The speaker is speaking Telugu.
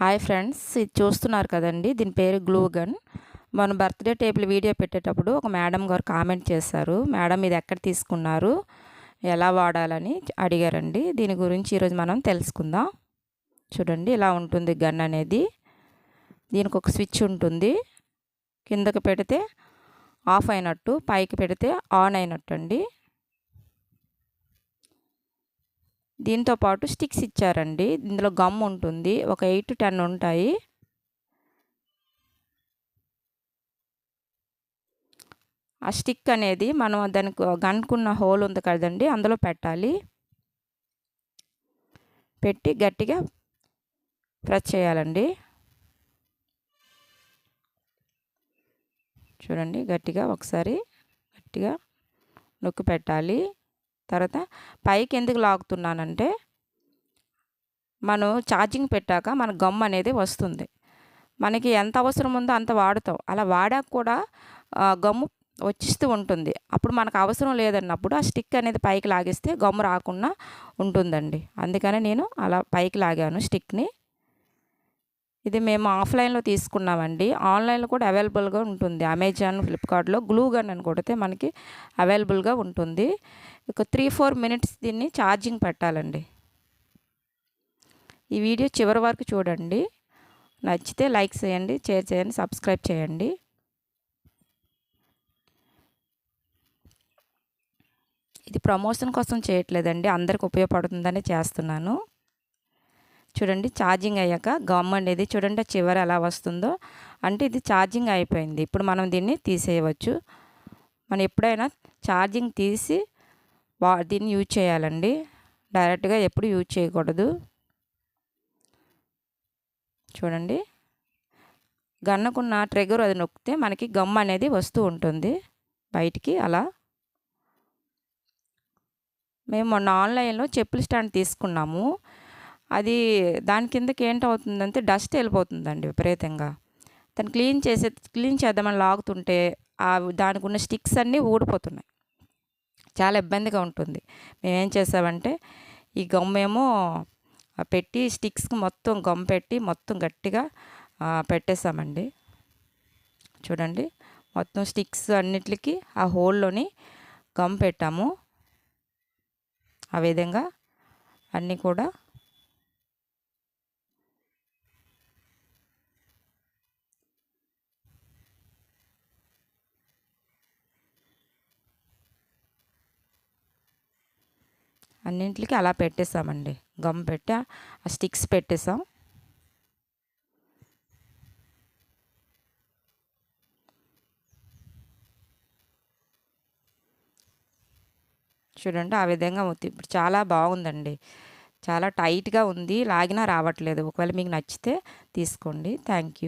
హాయ్ ఫ్రెండ్స్, ఇది చూస్తున్నారు కదండి, దీని పేరు గ్లూ గన్. మన బర్త్డే టేబుల్ వీడియో పెట్టేటప్పుడు ఒక మేడం గారు కామెంట్ చేశారు. మేడం ఇది ఎక్కడ తీసుకున్నారు, ఎలా వాడాలని అడిగారండి. దీని గురించి ఈరోజు మనం తెలుసుకుందాం. చూడండి, ఇలా ఉంటుంది గన్ అనేది. దీనికి ఒక స్విచ్ ఉంటుంది. కిందకి పెడితే ఆఫ్ అయినట్టు, పైకి పెడితే ఆన్ అయినట్టు అండి. దీంతో పాటు స్టిక్స్ ఇచ్చారండి. ఇందులో గమ్ ఉంటుంది, ఒక 8 to 10 ఉంటాయి. ఆ స్టిక్ అనేది మనం దానికి గన్కున్న హోల్ ఉంది కదండి, అందులో పెట్టాలి. పెట్టి గట్టిగా ప్రెస్ చేయాలండి. చూడండి, ఒకసారి గట్టిగా నొక్కి పెట్టాలి. తర్వాత పైకి ఎందుకు లాగుతున్నానంటే, మనం ఛార్జింగ్ పెట్టాక మన గమ్ అనేది వస్తుంది. మనకి ఎంత అవసరం ఉందో అంత వాడుతాం. అలా వాడాక కూడా గమ్ము వచ్చిస్తూ ఉంటుంది. అప్పుడు మనకు అవసరం లేదన్నప్పుడు ఆ స్టిక్ అనేది పైకి లాగిస్తే గమ్ము రాకుండా ఉంటుందండి. అందుకని నేను అలా పైకి లాగాను స్టిక్ని. ఇది మేము ఆఫ్లైన్లో తీసుకున్నామండి. ఆన్లైన్లో కూడా అవైలబుల్గా ఉంటుంది. అమెజాన్, ఫ్లిప్కార్ట్లో గ్లూ గన్ అని కొడితే మనకి అవైలబుల్గా ఉంటుంది. ఒక 3-4 minutes దీన్ని ఛార్జింగ్ పెట్టాలండి. ఈ వీడియో చివరి వరకు చూడండి. నచ్చితే లైక్ చేయండి, షేర్ చేయండి, సబ్స్క్రైబ్ చేయండి. ఇది ప్రమోషన్ కోసం చేయట్లేదండి, అందరికి ఉపయోగపడుతుందని చేస్తున్నాను. చూడండి, ఛార్జింగ్ అయ్యాక గమ్ అనేది చూడండి చివర ఎలా వస్తుందో, అంటే ఇది ఛార్జింగ్ అయిపోయింది. ఇప్పుడు మనం దీన్ని తీసేయవచ్చు. మనం ఎప్పుడైనా ఛార్జింగ్ తీసి దీన్ని యూజ్ చేయాలండి. డైరెక్ట్గా ఎప్పుడు యూజ్ చేయకూడదు. చూడండి, గన్నుకున్న ట్రిగ్గర్ అది నొక్కితే మనకి గమ్ అనేది వస్తూ ఉంటుంది బయటికి. అలా మేము మొన్న ఆన్లైన్లో చెప్పుల స్టాండ్ తీసుకున్నాము. అది దాని కిందకి ఏంటవుతుందంటే డస్ట్ వెళ్ళిపోతుందండి విపరీతంగా. దాన్ని క్లీన్ చేద్దామని లాగుతుంటే దానికి ఉన్న స్టిక్స్ అన్నీ ఊడిపోతున్నాయి. చాలా ఇబ్బందిగా ఉంటుంది. మేమేం చేసామంటే ఈ గమ్మేమో పెట్టి స్టిక్స్కి మొత్తం గమ్ పెట్టి మొత్తం గట్టిగా పెట్టేసామండి. చూడండి, మొత్తం స్టిక్స్ అన్నిటికి ఆ హోల్లోని గమ్ పెట్టాము. ఆ విధంగా అన్నీ కూడా అన్నింటికి అలా పెట్టేసామండి. గమ్ పెట్టి ఆ స్టిక్స్ పెట్టేసాం. చూడండి, ఆ విధంగా ఇప్పుడు చాలా బాగుందండి. చాలా టైట్గా ఉంది, లాగినా రావట్లేదు. ఒకవేళ మీకు నచ్చితే తీసుకోండి. Thank you.